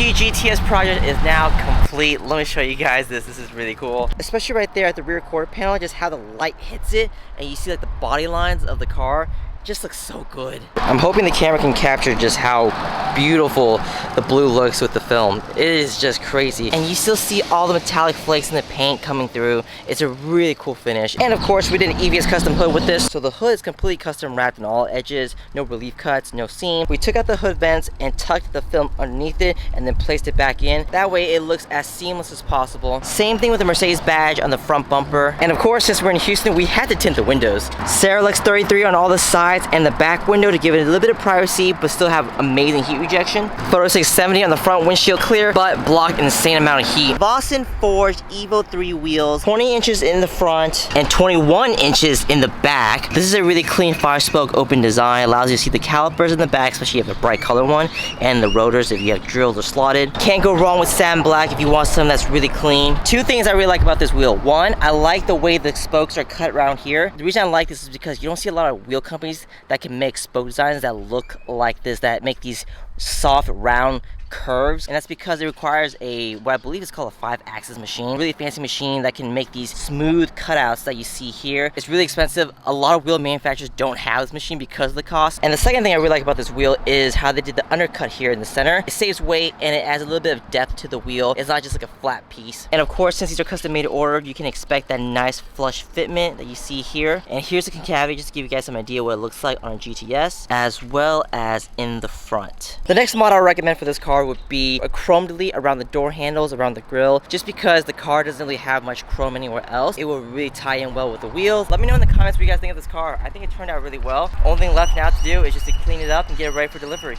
AMG GTS project is now complete. Let me show you guys this. This is really cool. Especially right there at the rear quarter panel, just how the light hits it and you see like the body lines of the car. Just looks so good. I'm hoping the camera can capture just how beautiful the blue looks with the film. It is just crazy. And you still see all the metallic flakes in the paint coming through. It's a really cool finish. And of course, we did an EVS custom hood with this. So the hood is completely custom wrapped in all edges, no relief cuts, no seam. We took out the hood vents and tucked the film underneath it and then placed it back in. That way it looks as seamless as possible. Same thing with the Mercedes badge on the front bumper. And of course, since we're in Houston, we had to tint the windows. Cerelux 33 on all the sides and the back window to give it a little bit of privacy but still have amazing heat rejection. Photo 670 on the front windshield, clear but blocked an insane amount of heat. Vossen forged Evo 3 wheels, 20 inches in the front and 21 inches in the back. This is a really clean 5-spoke open design. Allows you to see the calipers in the back, especially if you have a bright color one, and the rotors if you have drilled or slotted. Can't go wrong with satin black if you want something that's really clean. Two things I really like about this wheel. One, I like the way the spokes are cut around here. The reason I like this is because you don't see a lot of wheel companies that can make spoke designs that look like this, that make these soft round curves, and that's because it requires what I believe is called a 5-axis machine. Really fancy machine that can make these smooth cutouts that you see here. It's really expensive. A lot of wheel manufacturers don't have this machine because of the cost. And the second thing I really like about this wheel is how they did the undercut here in the center. It saves weight and it adds a little bit of depth to the wheel. It's not just like a flat piece. And of course, since these are custom made to order, you can expect that nice flush fitment that you see here. And here's the concavity just to give you guys some idea what it looks like on a GTS, as well as in the front. The next model I recommend for this car would be a chrome delete around the door handles, around the grille. Just because the car doesn't really have much chrome anywhere else, it will really tie in well with the wheels. Let me know in the comments what you guys think of this car. I think it turned out really well. Only thing left now to do is just to clean it up and get it ready for delivery.